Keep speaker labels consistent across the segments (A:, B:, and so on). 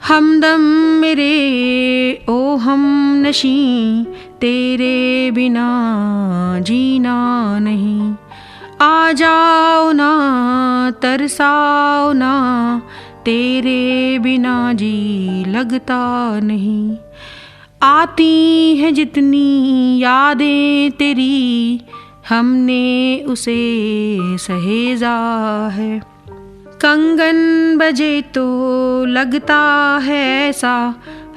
A: हमदम मेरे ओ हम नशी, तेरे बिना जीना नहीं। आ जाओ ना तरसाओ ना, तेरे बिना जी लगता नहीं। आती हैं जितनी यादें तेरी, हमने उसे सहेजा है। कंगन बजे तो लगता है ऐसा,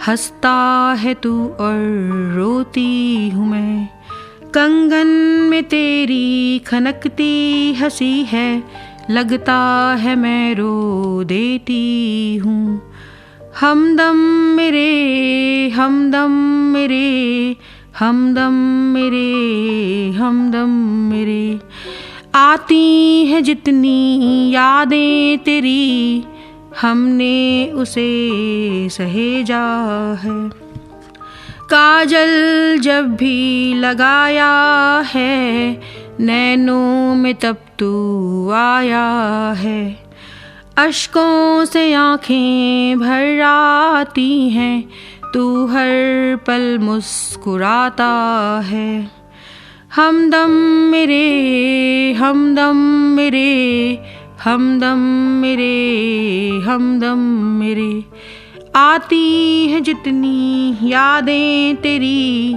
A: हंसता है तू और रोती हूँ मैं। कंगन में तेरी खनकती हंसी है, लगता है मैं रो देती हूँ। हमदम मेरे हमदम मेरे, हमदम मेरे हमदम मेरे। आती हैं जितनी यादें तेरी, हमने उसे सहेजा है। काजल जब भी लगाया है, नैनों में तब तू आया है। अश्कों से आँखें भर आती हैं, तू हर पल मुस्कुराता है। हमदम मेरे हमदम मेरे, हमदम मेरे हमदम मेरे। आती हैं जितनी यादें तेरी,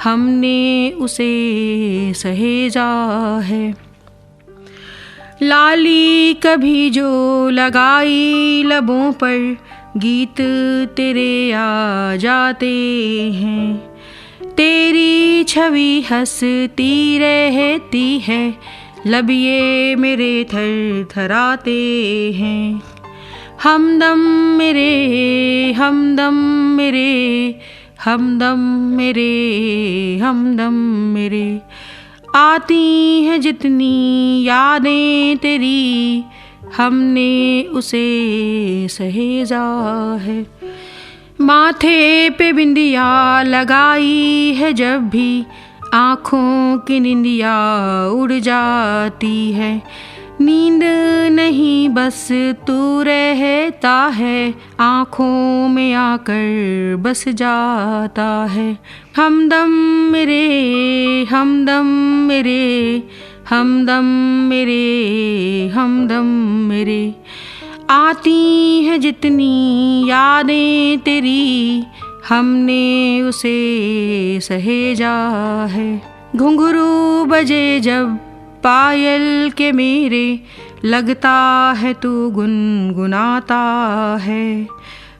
A: हमने उसे सहेजा है। लाली कभी जो लगाई लबों पर, गीत तेरे आ जाते हैं। तेरी छवि हंसती रहती है, लब ये मेरे थर थराते हैं। हमदम मेरे हमदम मेरे, हमदम मेरे हमदम मेरे। आती हैं जितनी यादें तेरी, हमने उसे सहेजा है। माथे पे बिंदिया लगाई है जब भी, आँखों की निंदिया उड़ जाती है। नींद नहीं बस तू रहता है, आँखों में आकर बस जाता है। हमदम मेरे हमदम मेरे, हमदम मेरे हमदम मेरे। आती हैं जितनी यादें तेरी, हमने उसे सहेजा है। घुंघरू बजे जब पायल के मेरे, लगता है तू गुनगुनाता है।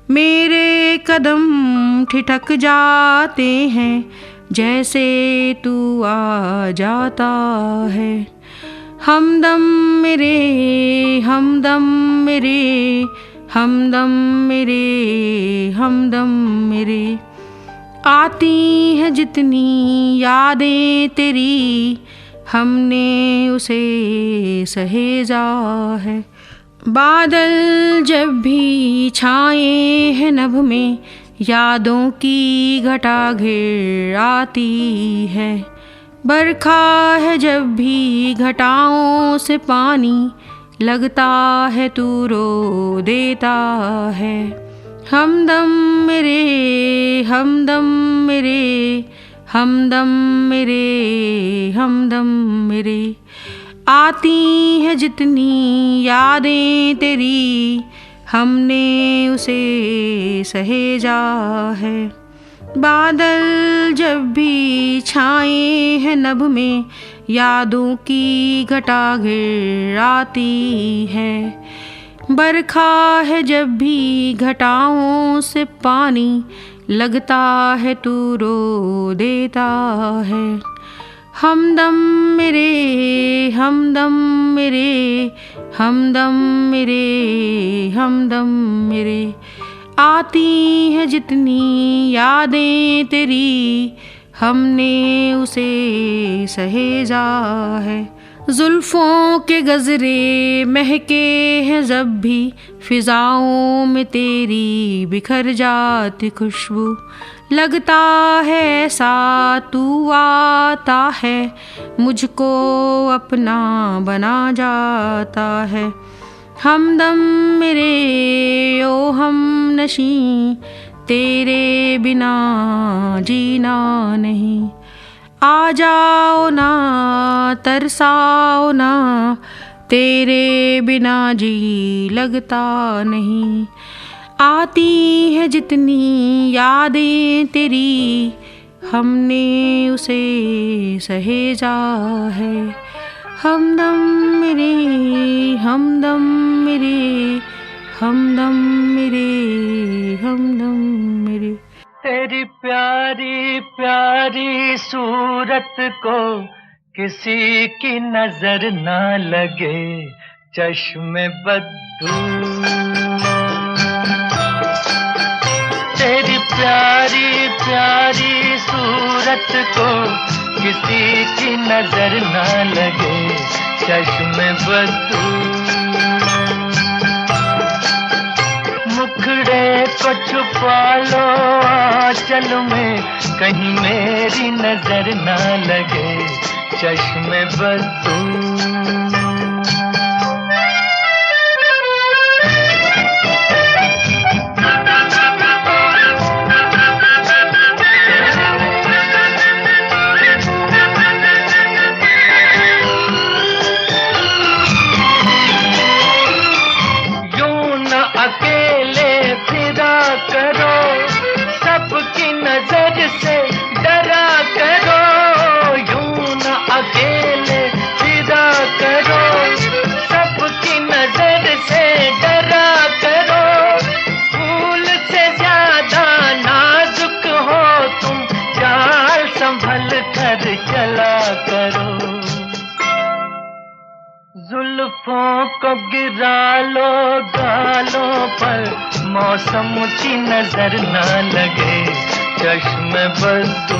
A: मेरे कदम ठिठक जाते हैं, जैसे तू आ जाता है। हमदम मेरे हमदम मेरे, हमदम मेरे हमदम मेरे। आती हैं जितनी यादें तेरी, हमने उसे सहेजा है। बादल जब भी छाए हैं नभ में, यादों की घटा घिर आती है। बरखा है जब भी घटाओं से पानी, लगता है तू रो देता है। हमदम मेरे हमदम मेरे, हमदम मेरे हमदम मेरे। आती हैं जितनी यादें तेरी, हमने उसे सहेजा है। बादल जब भी छाए हैं नभ में, यादों की घटा घिर आती है। बरखा है जब भी घटाओं से पानी, लगता है तू रो देता है। हमदम मेरे हमदम मेरे, हमदम मेरे हमदम मेरे। आती हैं जितनी यादें तेरी, हमने उसे सहेजा है। जुल्फों के गजरे महके हैं जब भी, फिजाओं में तेरी बिखर जाती खुशबू। लगता है ऐसा तू आता है, मुझको अपना बना जाता है। हमदम मेरे ओ हम नशी, तेरे बिना जीना नहीं। आ जाओ ना तरसाओ ना, तेरे बिना जी लगता नहीं। आती है जितनी यादें तेरी, हमने उसे सहेजा है। हमदम मेरे हमदम मेरे हमदम मेरे हमदम मेरे।
B: तेरी प्यारी प्यारी सूरत को किसी की नजर ना लगे, चश्मे बद्दू। तेरी प्यारी प्यारी सूरत को किसी की नजर ना लगे, चश्मे बद्दू। मुखड़े को छुपा लो आंचल में, कहीं मेरी नजर ना लगे, चश्मे बद्दू। चला करो जुल्फों को गिरा लो गालों पर, मौसम की नजर ना लगे, चश्मे बद्दू।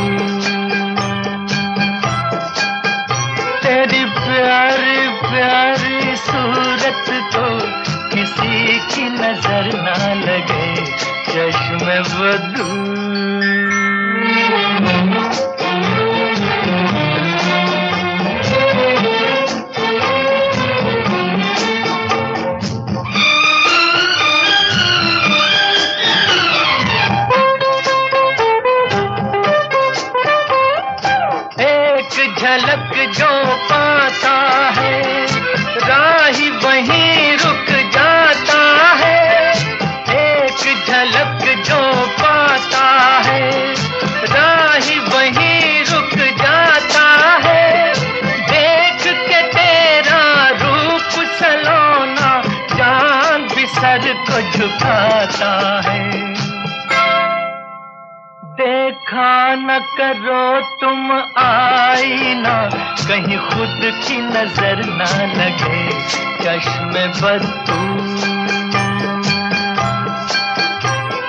B: तेरी प्यारी प्यारी सूरत को किसी की नजर ना लगे, चश्मे बद्दू। झलक जो पाता है, राही वहीं रुक जाता है। एक झलक जो पाता है, राही वहीं रुक जाता है। देख के तेरा रूप सलोना, जान भी सर को झुकाता है। देखा न करो तुम आईना, कहीं खुद की नजर ना लगे, चश्मे बद्दू।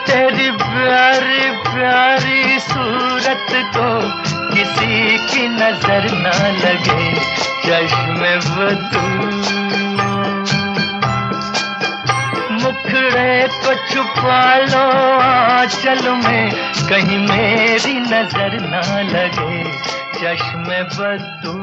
B: तेरी प्यारी प्यारी सूरत को किसी की नजर ना लगे, चश्मे बद्दू। मुखड़े को छुपा लो आंचल में, कहीं मेरी नजर ना लगे, चश्मे बद्दू।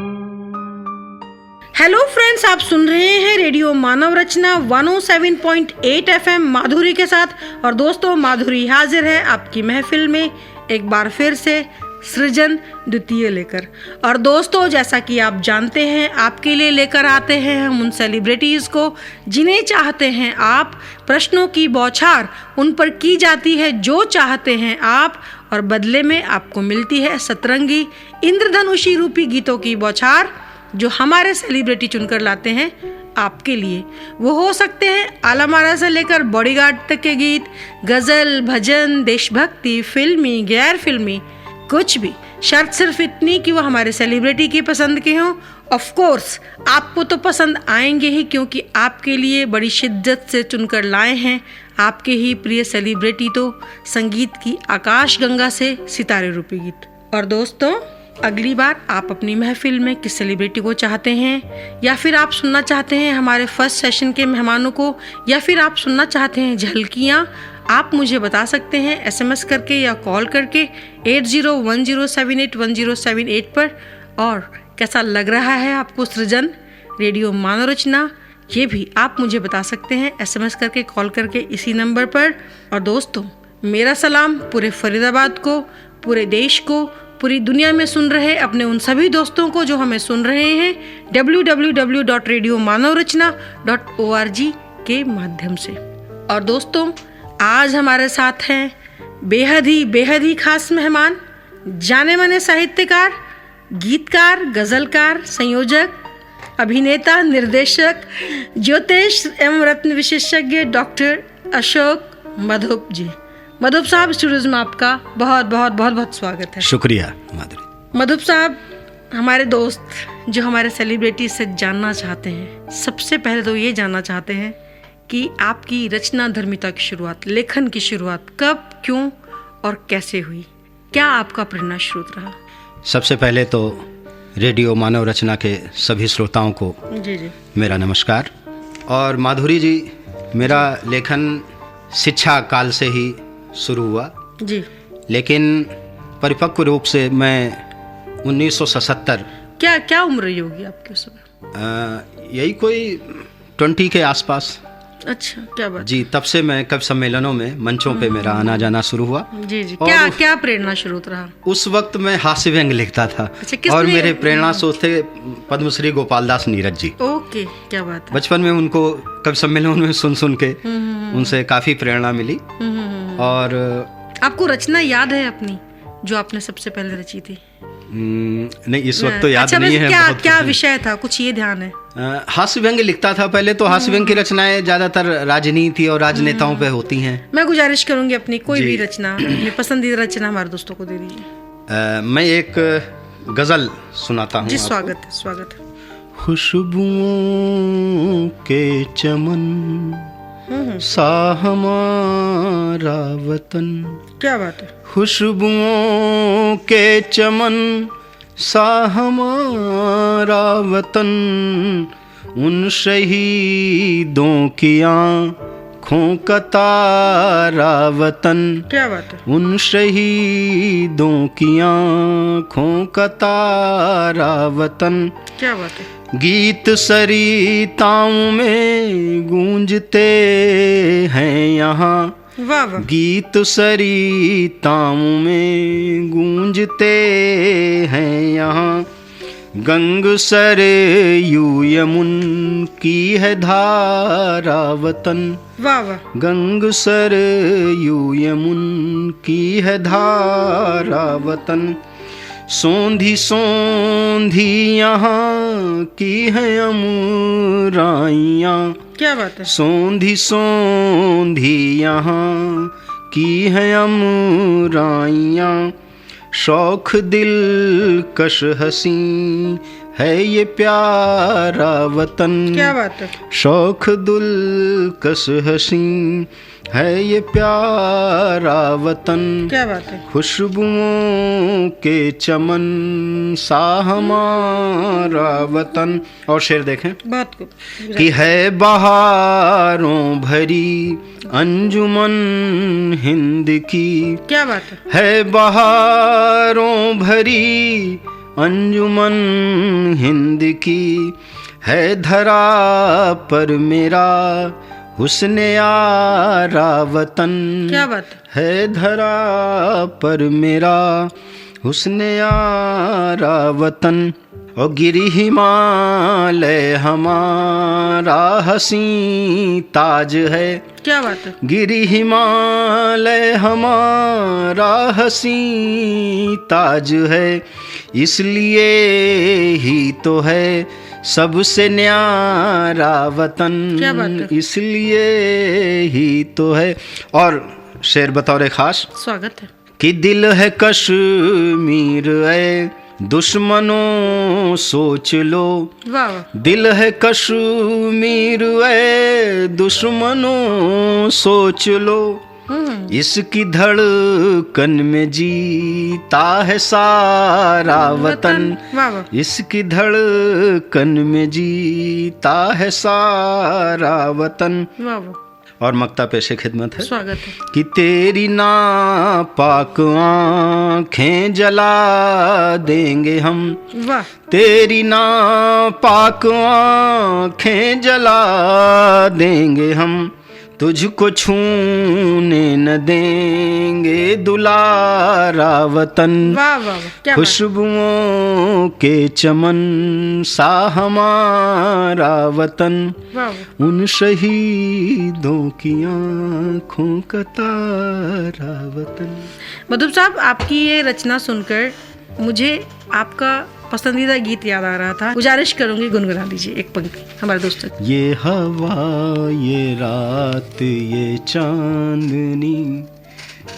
A: हेलो फ्रेंड्स, आप सुन रहे हैं रेडियो मानव रचना 107.8 FM माधुरी के साथ। और दोस्तों, माधुरी हाजिर है आपकी महफिल में एक बार फिर से सृजन द्वितीय लेकर। और दोस्तों, जैसा कि आप जानते हैं, आपके लिए लेकर आते हैं हम उन सेलिब्रिटीज़ को जिन्हें चाहते हैं आप। प्रश्नों की बौछार उन पर की जाती है जो चाहते हैं आप, और बदले में आपको मिलती है सतरंगी इंद्रधनुषी रूपी गीतों की बौछार, जो हमारे सेलिब्रिटी चुनकर लाते हैं आपके लिए। वो हो सकते हैं आलमारा से लेकर बॉडीगार्ड तक के गीत, गज़ल, भजन, देशभक्ति, फिल्मी, गैर फिल्मी, कुछ भी। शर्त सिर्फ इतनी कि वो हमारे सेलिब्रिटी की पसंद के हों। ऑफ कोर्स आपको तो पसंद आएंगे ही, क्योंकि आपके लिए बड़ी शिद्दत से चुनकर लाए हैं आपके ही प्रिय सेलिब्रिटी तो संगीत की आकाश गंगा से सितारे रूपी गीत। और दोस्तों, अगली बार आप अपनी महफिल में किस सेलिब्रिटी को चाहते हैं, या फिर आप सुनना चाहते हैं हमारे फर्स्ट सेशन के मेहमानों को, या फिर आप सुनना चाहते हैं झलकियाँ, आप मुझे बता सकते हैं SMS करके या कॉल करके 8010781078 पर। और कैसा लग रहा है आपको सृजन रेडियो मानव रचना ये भी आप मुझे बता सकते हैं SMS करके, कॉल करके इसी नंबर पर। और दोस्तों, मेरा सलाम पूरे फरीदाबाद को, पूरे देश को, पूरी दुनिया में सुन रहे अपने उन सभी दोस्तों को जो हमें सुन रहे हैं www.radiomanavrachna.org के माध्यम से। और दोस्तों, आज हमारे साथ हैं बेहद ही खास मेहमान, जाने माने साहित्यकार, गीतकार, गजलकार, संयोजक, अभिनेता, निर्देशक, ज्योतिष एवं रत्न विशेषज्ञ डॉक्टर अशोक मधुप जी। मधुप साहब, स्टूडियोज में आपका बहुत स्वागत है।
C: शुक्रिया माधुरी।
A: मधुप साहब, हमारे दोस्त जो हमारे सेलिब्रिटी से जानना चाहते हैं, सबसे पहले तो ये जानना चाहते हैं कि आपकी रचना धर्मिता की शुरुआत, लेखन की शुरुआत कब, क्यों और कैसे हुई? क्या आपका प्रेरणा स्रोत रहा?
C: सबसे पहले तो रेडियो मानव रचना के सभी श्रोताओं को
A: जी
C: मेरा नमस्कार। और माधुरी जी, मेरा लेखन शिक्षा काल से ही शुरू हुआ
A: जी,
C: लेकिन परिपक्व रूप से मैं 1977
A: क्या उम्र रही होगी आपके उस समय?
C: यही कोई 20 के आसपास।
A: अच्छा, क्या बात
C: जी, तब से मैं कवि सम्मेलनों में, मंचों पे मेरा आना जाना शुरू हुआ।
A: जी।
C: और
A: क्या प्रेरणा स्रोत रहा?
C: उस वक्त मैं हास्य व्यंग लिखता था।
A: अच्छा,
C: और मेरे प्रेरणा स्रोत थे पद्मश्री गोपाल दास नीरज जी।
A: ओके, क्या बात है।
C: बचपन में उनको कवि सम्मेलनों में सुन के उनसे काफी प्रेरणा मिली। और
A: आपको रचना याद है अपनी जो आपने सबसे पहले रची थी?
C: नहीं, इस वक्त तो याद
A: अच्छा,
C: नहीं है।
A: क्या विषय था, कुछ ये ध्यान है?
C: हास्य व्यंग लिखता था पहले तो। हास्य व्यंग की रचनाएं ज्यादातर राजनीति और राजनेताओं पे होती हैं।
A: मैं गुजारिश करूंगी अपनी कोई भी रचना, अपनी पसंदीदा रचना हमारे दोस्तों को दे दीजिए।
C: मैं एक गजल सुनाता हूँ।
A: जी, स्वागत है।
C: खुशबुओं के चमन सा हमारा वतन।
A: क्या बात है।
C: खुशबुओं के चमन सा हमारा वतन, उन शहीदों की आँखों का तारा वतन।
A: क्या बात है।
C: उन शहीदों की आँखों का तारा वतन।
A: क्या बात है।
C: गीत सरिताओं में गूंजते हैं यहाँ।
A: वाह वाह।
C: गीत सरिताओं में गूंजते हैं यहाँ। गंग सरयू यमुन की है धारा वतन।
A: वाह वाह।
C: गंग सरयू यमुन की है धारा वतन। सोंधी सोंधी यहाँ की है अमुराइयाँ।
A: क्या बात है।
C: सोंधी सोंधी यहाँ की है अमुराइयाँ। शौख दिल कश हसी है ये प्यारा वतन।
A: क्या बात है।
C: शौख दिल कश हसी है ये प्यारा वतन।
A: क्या बात है।
C: खुशबुओं के चमन सा हमारा वतन। और शेर देखें।
A: बहुत खूब।
C: कि है बहारों भरी अंजुमन हिंद की।
A: क्या बात
C: है बहारों भरी अंजुमन हिंद की। है धरा पर मेरा हुस्न यारा वतन।
A: क्या बात
C: है धरा पर मेरा हुस्न यारा वतन। और गिरी हिमालय हमारा हसी ताज है।
A: क्या बात है।
C: गिरी हिमालय हमारा हसी ताज है। इसलिए ही तो है सबसे न्यारा वतन।
A: क्या बात है।
C: इसलिए ही तो है। और शेर बतौर खास।
A: स्वागत है।
C: कि दिल है कश्मीर है दुश्मनों सोच लो।
A: वाह वाह।
C: दिल है कश्मीर है दुश्मनों सोच लो। इसकी धड़कन में जीता है सारा वतन।
A: वाह वाह।
C: इसकी धड़कन में जीता है सारा वतन।
A: वाह वाह।
C: और मक्ता पेशे खिदमत है।
A: स्वागत है।
C: कि तेरी नापाक आँखें जला देंगे हम,
A: वाह।
C: तेरी नापाक आँखें जला देंगे हम, तुझको छूने न देंगे दुलारा वतन।
A: वाह वाह वाह, क्या बात।
C: खुशबुओं के चमन सा हमारा वतन,
A: वाह वाह।
C: उन शहीदों की आँखों का तारा वतन।
A: मधुब साहब, आपकी ये रचना सुनकर मुझे आपका पसंदीदा गीत याद आ रहा था। गुजारिश करूंगी, गुनगुना दीजिए एक पंक्ति हमारे दोस्तों की।
C: ये हवा, ये रात, ये चांदनी,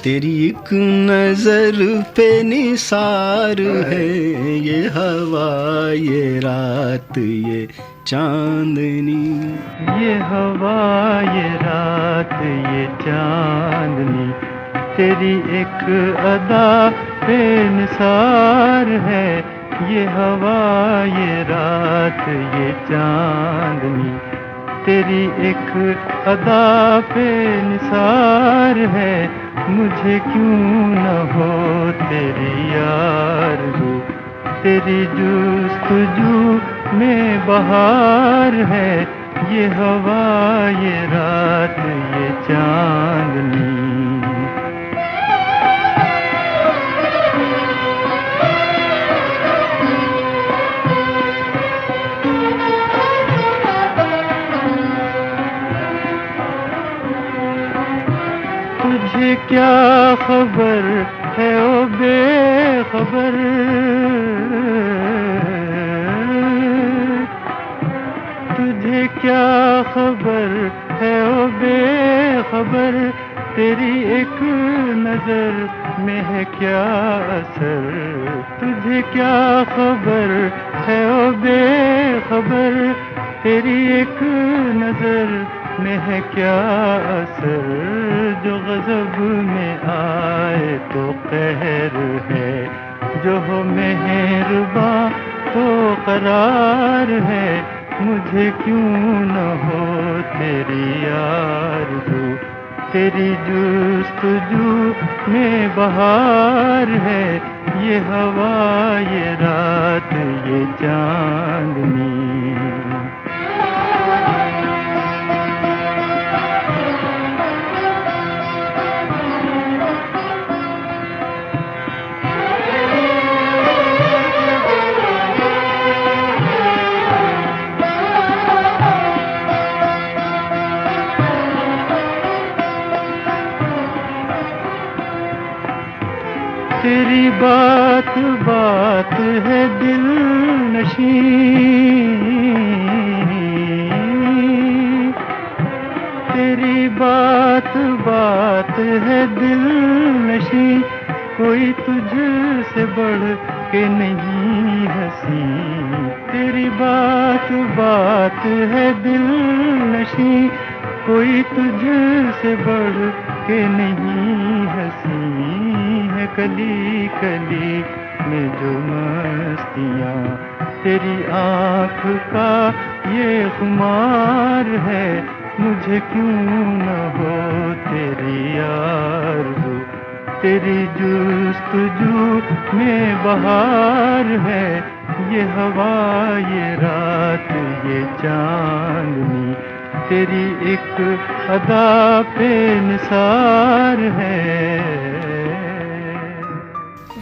C: तेरी एक नजर पे निसार है। ये हवा, ये रात, ये चांदनी,
B: ये हवा, ये रात, ये चांदनी, तेरी एक अदा बेनिसार है। ये हवा, ये रात, ये चांदनी, तेरी एक अदा बेनिसार है। मुझे क्यों न हो तेरी आरज़ू, तेरी जुस्तजू में बहार है। ये हवा, ये रात, ये चांदनी। तुझे क्या खबर है ओ बेखबर, तुझे क्या खबर है ओ बेखबर, तेरी एक नजर में है क्या असर। तुझे क्या खबर है ओ बेखबर, तेरी एक नजर में है क्या असर। जो गजब में आए तो कहर है, जो हो मेहरबां तो करार है। मुझे क्यों न हो तेरी आरज़ू, तेरी जुस्तजू में बहार है। ये हवा, ये रात, ये चांदनी। तेरी बात बात है दिल नशी, तेरी बात बात है दिल नशी। कोई तुझसे बढ़ के नहीं हंसी, तेरी बात बात है दिल नशी। कोई तुझसे बढ़ के नहीं हंसी है। कली कली में जो मस्तियाँ, तेरी आँख का ये खुमार है। मुझे क्यों न हो तेरी आरज़ू, तेरी जुस्तजू में बहार है। ये हवा, ये रात, ये चांदनी, तेरी एक अदा पे निसार है।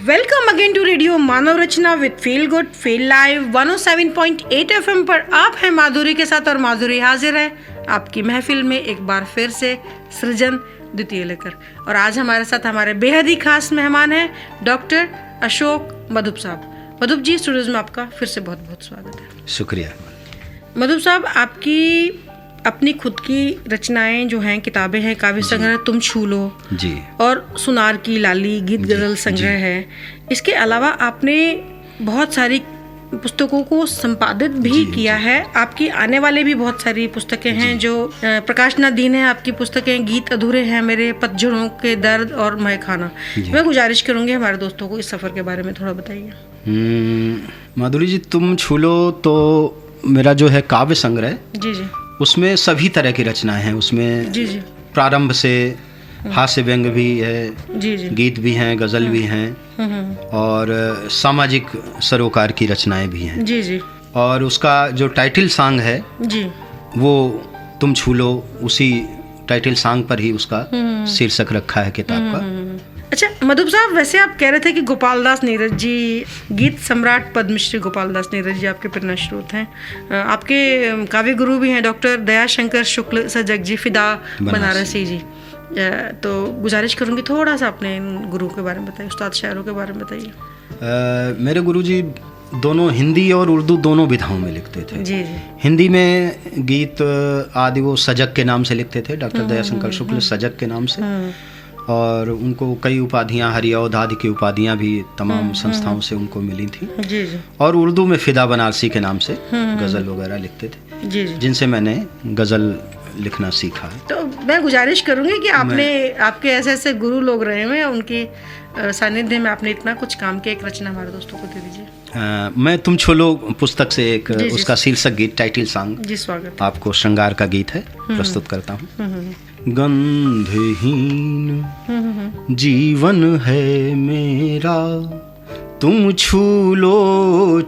A: Welcome again to radio Manav Rachna with feel good feel live 107.8 FM पर आप हैं माधुरी के साथ और माधुरी हाजिर है आपकी महफिल में एक बार फिर से सृजन द्वितीय लेकर। और आज हमारे साथ हमारे बेहद ही खास मेहमान हैं डॉक्टर अशोक मधुब साहब। मधुब जी, स्टूडियोज में आपका फिर से बहुत बहुत स्वागत है।
C: शुक्रिया।
A: मधुब साहब, आपकी अपनी खुद की रचनाएं जो हैं, किताबें हैं, काव्य संग्रह तुम छू लो
C: जी,
A: और सुनार की लाली गीत गजल संग्रह है। इसके अलावा आपने बहुत सारी पुस्तकों को संपादित भी किया है। आपकी आने वाले भी बहुत सारी पुस्तकें हैं जो प्रकाशनाधीन है। आपकी पुस्तकें गीत अधूरे हैं मेरे, पतझड़ों के दर्द और मैं खाना। मैं गुजारिश करूंगी हमारे दोस्तों को इस सफ़र के बारे में थोड़ा बताइए।
C: माधुरी जी, तुम छू लो तो मेरा जो है काव्य संग्रह,
A: जी जी,
C: उसमें सभी तरह की रचनाएं हैं। उसमें
A: जी जी
C: प्रारंभ से हास्य व्यंग भी है,
A: जी जी
C: गीत भी हैं, गज़ल भी हैं और सामाजिक सरोकार की रचनाएं भी हैं।
A: जी जी
C: और उसका जो टाइटल सॉन्ग है
A: जी
C: वो तुम छू लो, उसी टाइटल सॉन्ग पर ही उसका शीर्षक रखा है किताब का।
A: अच्छा मधुप साहब, वैसे आप कह रहे थे कि गोपाल दास नीरज जी, गीत सम्राट पद्मश्री गोपाल दास नीरज जी आपके प्रेरणा स्रोत हैं। आपके काव्य गुरु भी हैं डॉक्टर दयाशंकर शुक्ल सजग जी, फिदा बनारसी जी। तो गुजारिश करूंगी थोड़ा सा अपने इन गुरु के बारे में बताइए, उस्ताद शायरों के बारे में बताइए।
C: मेरे गुरुजी दोनों हिंदी और उर्दू दोनों विधाओं में लिखते थे।
A: जी जी
C: हिंदी में गीत आदि वो सजग के नाम से लिखते थे, डॉक्टर दयाशंकर शुक्ल सजग के नाम से। और उनको कई उपाधियां, हरिऔध आदि की उपाधियां भी तमाम संस्थाओं से उनको मिली थी।
A: जी जी
C: और उर्दू में फिदा बनारसी के नाम से गज़ल वगैरह लिखते थे,
A: जी जी
C: जिनसे मैंने गज़ल लिखना सीखा है।
A: तो मैं गुजारिश करूंगी कि आपके ऐसे ऐसे गुरु लोग रहे हुए हैं, उनके सानिध्य में आपने इतना कुछ काम किया, एक रचना हमारे दोस्तों को दे दीजिए।
C: मैं तुम छू लो पुस्तक से एक
A: जी,
C: उसका शीर्षक गीत, टाइटल सॉन्ग
A: जी स्वागत।
C: आपको श्रृंगार का गीत है, प्रस्तुत करता हूँ। गंधहीन जीवन है मेरा, तुम छू लो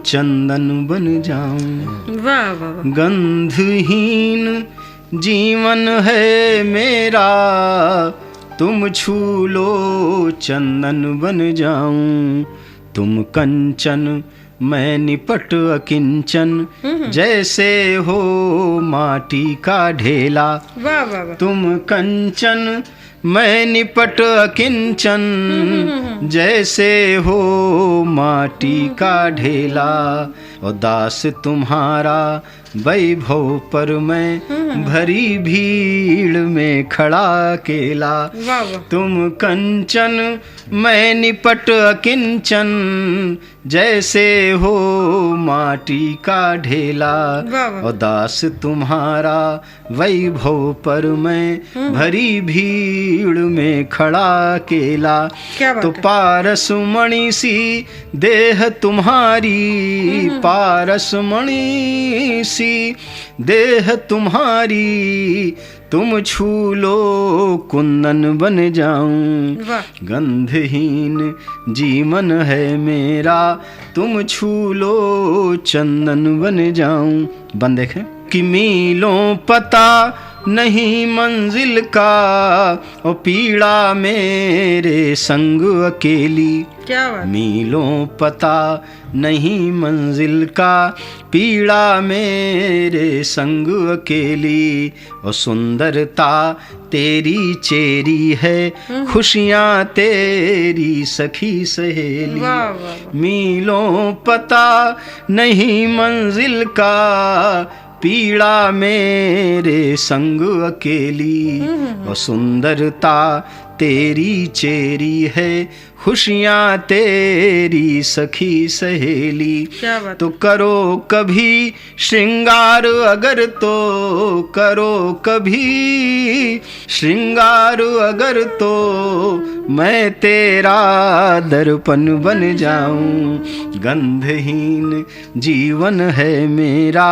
C: चंदन बन जाऊं।
A: वाह वाह वाह।
C: गंधहीन जीवन है मेरा, तुम छू लो चंदन बन जाऊं। तुम कंचन मैं निपट अकिंचन, जैसे हो माटी का ढेला।
A: वाह वाह वाह।
C: तुम कंचन मैं निपट अकिंचन, जैसे हो माटी का ढेला। और दास तुम्हारा वैभव पर मैं भरी भीड़ में खड़ा अकेला।
A: वाह वाह।
C: तुम कंचन मैं निपट अकिंचन, जैसे हो माटी का ढेला।
A: वाह वाह।
C: और दास तुम्हारा वैभव पर मैं भरी भीड़ में खड़ा अकेला।
A: क्या बात
C: तो
A: है।
C: पारस मणि सी देह तुम्हारी, पारस मणि सी देह तुम्हारी, तुम छू लो कुंदन बन जाऊं।
A: वाह।
C: गंधहीन जीवन है मेरा, तुम छू लो चंदन बन जाऊं। बन देखें कि मीलों पता नहीं मंजिल का, और पीड़ा मेरे संग अकेली।
A: क्या बात।
C: मीलों पता नहीं मंजिल का, पीड़ा मेरे संग अकेली। और सुंदरता तेरी चेरी है, खुशियाँ तेरी सखी सहेली।
A: वाह वाह वाह।
C: मीलों पता नहीं मंजिल का, पीड़ा मेरे संग अकेली। और सुंदरता तेरी चेरी है, खुशियाँ तेरी सखी सहेली।
A: क्या बात।
C: तो करो कभी श्रृंगार अगर, तो करो कभी श्रृंगार अगर, तो मैं तेरा दर्पण बन जाऊं। गंधहीन जीवन है मेरा,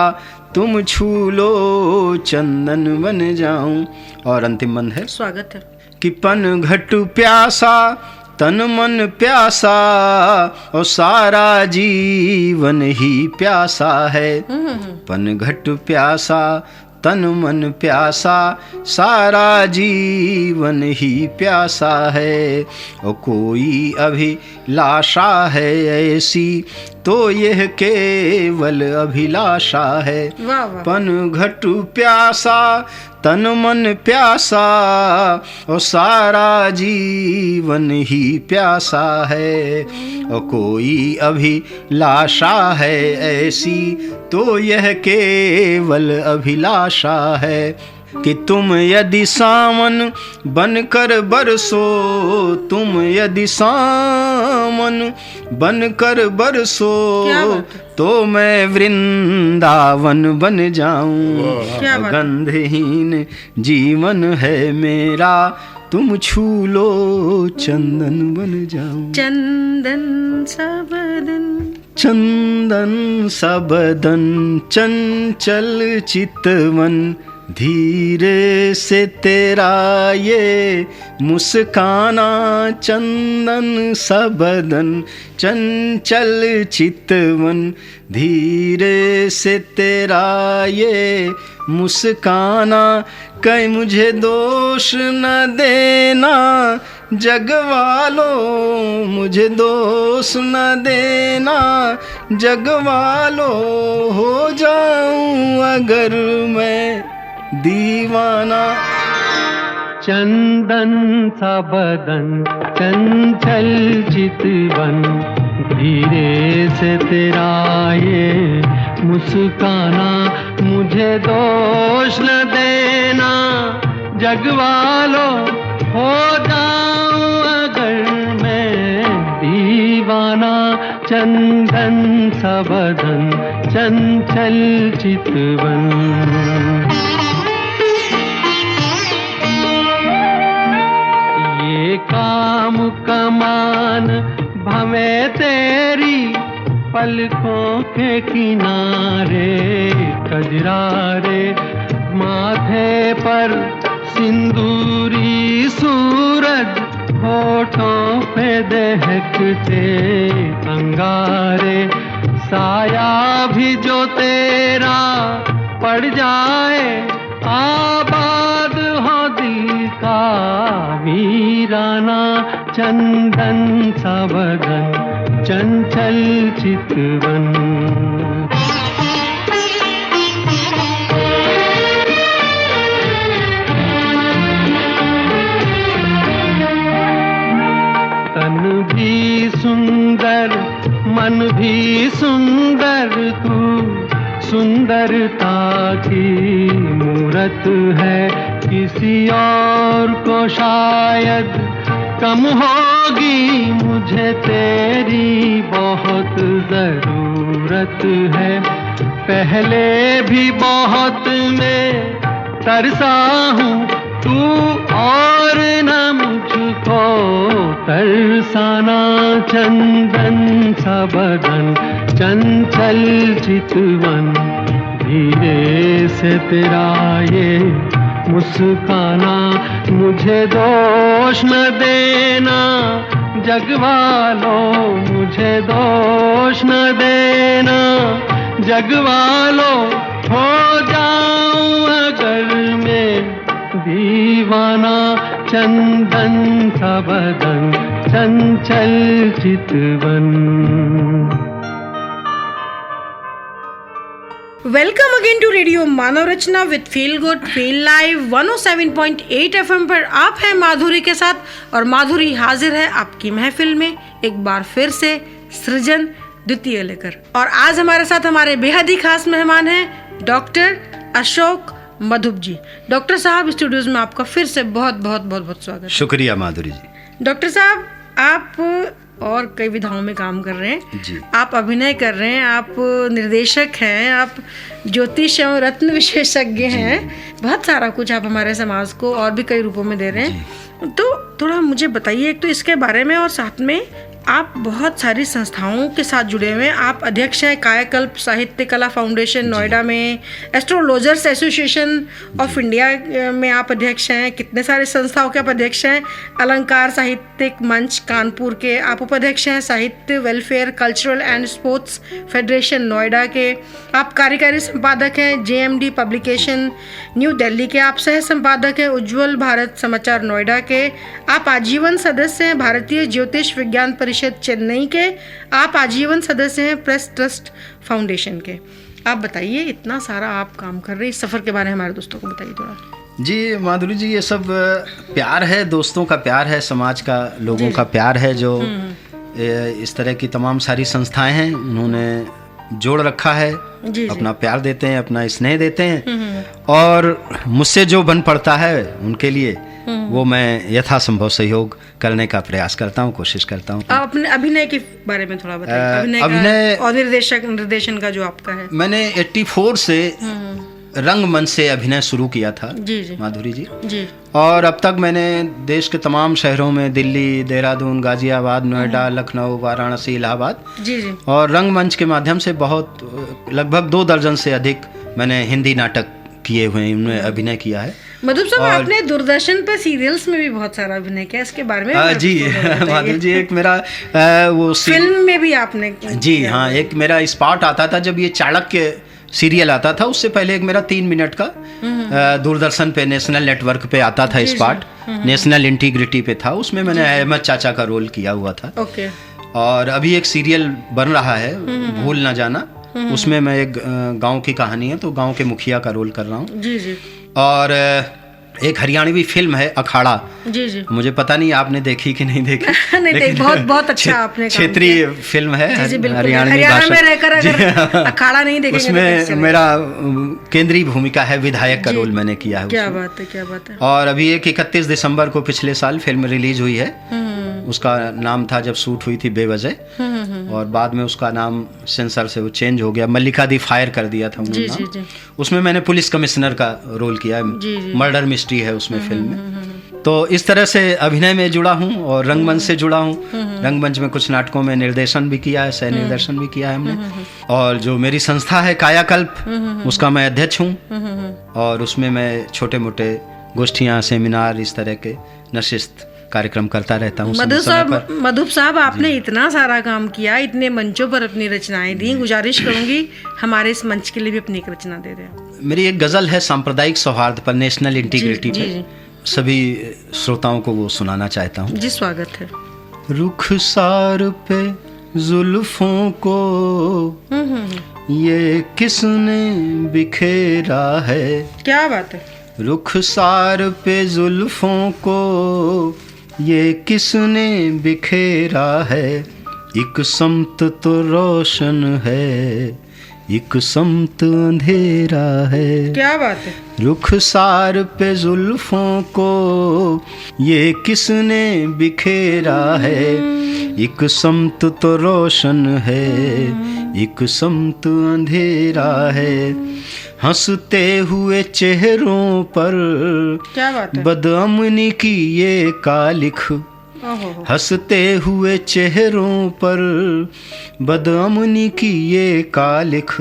C: तुम छू लो चंदन बन जाऊं। और अंतिम बंद है,
A: स्वागत है।
C: कि पन घट प्यासा तन मन प्यासा, और सारा जीवन ही प्यासा है। पन घट प्यासा तन मन प्यासा, सारा जीवन ही प्यासा है। और कोई अभिलाषा है ऐसी, तो यह केवल अभिलाषा है।
A: वाह वाह।
C: पन घट प्यासा तन मन प्यासा, और सारा जीवन ही प्यासा है। और कोई अभिलाषा है ऐसी, तो यह केवल अभिलाषा है। कि तुम यदि सावन बनकर बरसो, तुम यदि सावन बनकर बरसो, तो मैं वृंदावन बन जाऊं।
A: क्या बात।
C: गंधहीन जीवन है मेरा, तुम छू लो चंदन बन जाऊं।
A: चंदन सा बदन,
C: चंदन सा बदन, चंचल चितवन, धीरे से तेरा ये मुस्काना, चंदन सा बदन, चंचल चितवन। धीरे से तेरा ये मुस्काना, कहीं मुझे दोष न देना जग वालों, मुझे दोष न देना जग वालों। हो जाऊं अगर मैं दीवाना।
B: चंदन सा बदन, चंचल चितवन। धीरे से तेरा ये मुस्काना, मुझे दोष न देना जग वालों। हो जाऊं अगर मैं दीवाना। चंदन सा बदन, चंचल चितवन। ये काम कमान भवे तेरी पलकों के किनारे। कजरारे माथे पर सिंदूरी सूरज, होठों पे दहकते अंगारे। साया भी जो तेरा पड़ जाए, आबाद हो दिल का वीराना। चंदन सा बदन, चंचल चितवन। तन भी सुंदर, मन भी सुंदर, तू सुंदरता की मूरत है। किसी और को शायद कम होगी, मुझे तेरी बहुत जरूरत है। पहले भी बहुत मैं तरसा हूँ, तू और न मुझको तरसाना। चंदन सा बदन, चंचल चितवन। धीरे से तेरा ये मुस्काना, मुझे दोष न देना जग वालों। मुझे दोष न देना जग वालों। हो जाऊं अगर मैं दीवाना। चंदन सा बदन, चंचल चितवन।
A: Welcome again to radio Manav Rachna with feel good feel live 107.8 FM पर आप हैं माधुरी के साथ, और माधुरी हाजिर है आपकी महफिल में एक बार फिर से सृजन द्वितीय लेकर। और आज हमारे साथ हमारे बेहद ही खास मेहमान हैं डॉक्टर अशोक मधुप जी। डॉक्टर साहब, स्टूडियोज में आपका फिर से बहुत बहुत बहुत बहुत स्वागत।
C: शुक्रिया माधुरी जी।
A: डॉक्टर साहब, आप और कई विधाओं में काम कर रहे हैं
C: जी।
A: आप अभिनय कर रहे हैं, आप निर्देशक हैं, आप ज्योतिष एवं रत्न विशेषज्ञ हैं, बहुत सारा कुछ आप हमारे समाज को और भी कई रूपों में दे रहे हैं। तो थोड़ा मुझे बताइए एक तो इसके बारे में, और साथ में आप बहुत सारी संस्थाओं के साथ जुड़े हुए हैं। आप अध्यक्ष हैं कायाकल्प साहित्य कला फाउंडेशन नोएडा में, एस्ट्रोलॉजर्स एसोसिएशन ऑफ इंडिया में आप अध्यक्ष हैं, कितने सारे संस्थाओं के आप अध्यक्ष हैं। अलंकार साहित्यिक मंच कानपुर के आप उपाध्यक्ष हैं, साहित्य welfare cultural and sports federation Noida के आप कार्यकारी संपादक हैं, जेएमडी पब्लिकेशन न्यू दिल्ली के आप सह संपादक हैं, उज्ज्वल भारत समाचार नोएडा के आप आजीवन सदस्य हैं, भारतीय ज्योतिष विज्ञान परिषद चेन्नई के आप आजीवन सदस्य हैं, प्रेस ट्रस्ट फाउंडेशन के। आप बताइए, इतना सारा आप काम कर रहे हैं, इस सफ़र के बारे में हमारे दोस्तों को बताइए थोड़ा।
C: जी माधुरी जी, ये सब प्यार है, दोस्तों का प्यार है, समाज का लोगों का प्यार है, जो इस तरह की तमाम सारी संस्थाएं हैं उन्होंने जोड़ रखा है।
A: जी,
C: अपना प्यार देते हैं, अपना स्नेह देते हैं, और मुझसे जो बन पड़ता है उनके लिए वो मैं यथासंभव सहयोग करने का प्रयास करता हूँ, कोशिश करता हूँ।
A: आप अपने अभिनय के बारे में थोड़ा बताइए।
C: अभिनय
A: और निर्देशन का जो आपका है।
C: मैंने 84 से रंगमंच से अभिनय शुरू किया था।
A: जी
C: माधुरी जी
A: जी।
C: और अब तक मैंने देश के तमाम शहरों में, दिल्ली, देहरादून, गाजियाबाद, नोएडा, लखनऊ, वाराणसी, इलाहाबाद,
A: जी जी,
C: और रंगमंच के माध्यम से बहुत लगभग 2 दर्जन से अधिक मैंने हिंदी नाटक किए हुए हैं, उन्होंने अभिनय किया है।
A: मधुप साहब,
C: और-
A: आपने दूरदर्शन पर सीरियल्स में भी बहुत सारा अभिनय किया, इसके बारे में
C: जी माधव जी, एक मेरा वो
A: फिल्म में भी आपने
C: जी हाँ, एक मेरा स्पॉट आता था जब ये चाणक्य सीरियल आता था, उससे पहले एक मेरा 3 मिनट का दूरदर्शन पे नेशनल नेटवर्क पे आता था स्पॉट, नेशनल इंटीग्रिटी पे था, उसमें मैंने अहमद चाचा का रोल किया हुआ था।
A: ओके।
C: और अभी एक सीरियल बन रहा है भूल ना जाना, उसमें मैं एक गांव की कहानी है, तो गांव के मुखिया का रोल कर रहा हूँ।
A: जी जी
C: और एक हरियाणवी फिल्म है अखाड़ा,
A: जी जी।
C: मुझे पता नहीं आपने देखी कि नहीं देखी।
A: नहीं,
C: लेकिन
A: बहुत बहुत अच्छा आपने काम
C: क्षेत्रीय फिल्म है,
A: जी जी, बिल्कुल।
C: हरियाणवी
A: हरियाणा
C: भाषा
A: में रहकर
C: जी,
A: अगर अखाड़ा नहीं देखेंगे तो कैसे
C: उसमें
A: चलेगा?
C: मेरा केंद्रीय भूमिका है, विधायक का
A: जी।
C: रोल मैंने किया है
A: क्या
C: उसमें।
A: बात है, क्या बात है।
C: और अभी एक 31 दिसंबर को पिछले साल फिल्म रिलीज हुई है, उसका नाम था जब शूट हुई थी बेवजह, और बाद में उसका नाम सेंसर से वो चेंज हो गया, मल्लिका दी फायर कर दिया था
A: जी
C: उन्होंने
A: जी
C: नाम।
A: जी
C: उसमें मैंने पुलिस कमिश्नर का रोल किया
A: जी, जी।
C: है, मर्डर मिस्ट्री है उसमें फिल्म में। तो इस तरह से अभिनय में जुड़ा हूँ और रंगमंच से जुड़ा हूँ। रंगमंच में कुछ नाटकों में निर्देशन भी किया है, सह निर्देशन भी किया है हमने। और जो मेरी संस्था है कायाकल्प, उसका मैं अध्यक्ष हूँ, और उसमें मैं छोटे मोटे गोष्ठियाँ, सेमिनार, इस तरह के नशिस्त कार्यक्रम करता रहता हूँ समय समय पर।
A: मधुप साहब, आपने इतना सारा काम किया, इतने मंचों पर अपनी रचनाएं दी, गुजारिश करूंगी हमारे इस मंच के लिए भी अपनी एक रचना दे दें।
C: मेरी एक गजल है सांप्रदायिक सौहार्द पर, नेशनल इंटीग्रिटी
A: जी,
C: पे,
A: जी।
C: सभी श्रोताओं को वो सुनाना चाहता हूँ।
A: जी, स्वागत है।
C: रुखसार पे जुल्फों को ये किसने बिखेरा है,
A: क्या बात है।
C: रुखसार पे जुल्फों को ये किसने बिखेरा है, एक समत तो रोशन है, एक समत अंधेरा है।
A: क्या बात है।
C: रुखसार पे जुल्फों को ये किसने बिखेरा है, एक समत तो रोशन है, एक समत अंधेरा है। हंसते हुए चेहरों पर
A: क्या बात है।
C: बदअमनी की ये कालिख,
A: ओहो।
C: हंसते हुए चेहरों पर बदअमनी की ये कालिख,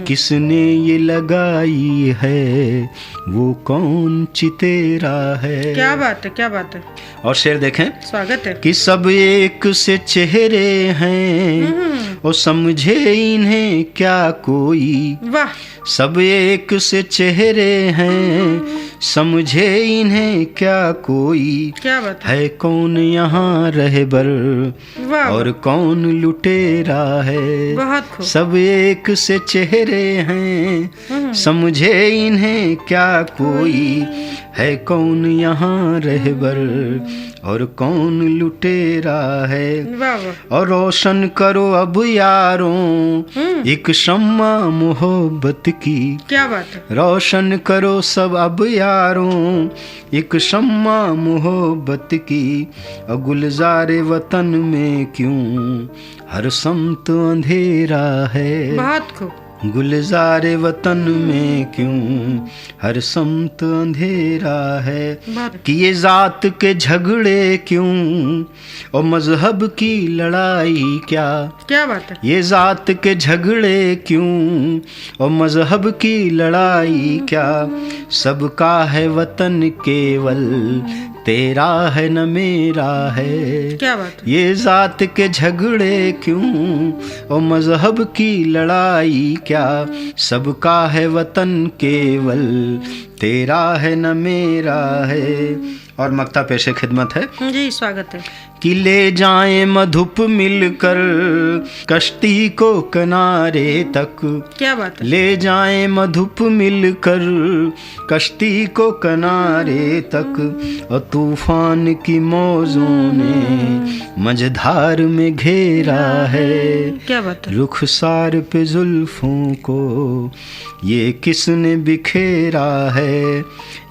C: किसने ये लगाई है, वो कौन चितेरा है।
A: क्या बात है, क्या बात है।
C: और शेर देखें,
A: स्वागत है।
C: कि सब एक से चेहरे हैं, और समझे इन्हें क्या कोई,
A: वाह।
C: सब एक से चेहरे हैं, समझे इन्हें क्या कोई,
A: क्या बात है।
C: है कौन यहाँ रहबर,
A: वाह।
C: और कौन लुटेरा है।
A: बहुत खूब।
C: सब एक से चेहरे हैं, समझे इन्हें क्या कोई, है कौन यहाँ रहबर, और कौन लुटेरा है।
A: वाह वाह।
C: और रोशन करो अब यारों एक शम्मा मोहब्बत की,
A: क्या बात है।
C: रोशन करो सब अब यारों एक शम्मा मोहब्बत की, और गुलजारे वतन में क्यों हर समत अंधेरा है।
A: बहुत खूब।
C: गुलजारे वतन में क्यों हर समत अंधेरा है,
A: बहुत।
C: कि ये जात के झगड़े क्यों और मजहब की लड़ाई क्या,
A: क्या बात है।
C: ये जात के झगड़े क्यों और मजहब की लड़ाई क्या, सबका है वतन केवल तेरा है न मेरा है।
A: क्या बात है।
C: ये जात के झगड़े क्यों और मजहब की लड़ाई क्या, सबका है वतन केवल तेरा है न मेरा है। और मक्ता पेशे खिदमत है।
A: जी, स्वागत है।
C: कि ले जाएं मधुप मिलकर कश्ती को किनारे तक,
A: क्या बात है।
C: ले जाएं मधुप मिलकर कश्ती को किनारे तक, और तूफान की मौजों ने मझधार में घेरा है।
A: क्या बात है।
C: रुखसार पे जुल्फों को ये किसने बिखेरा है,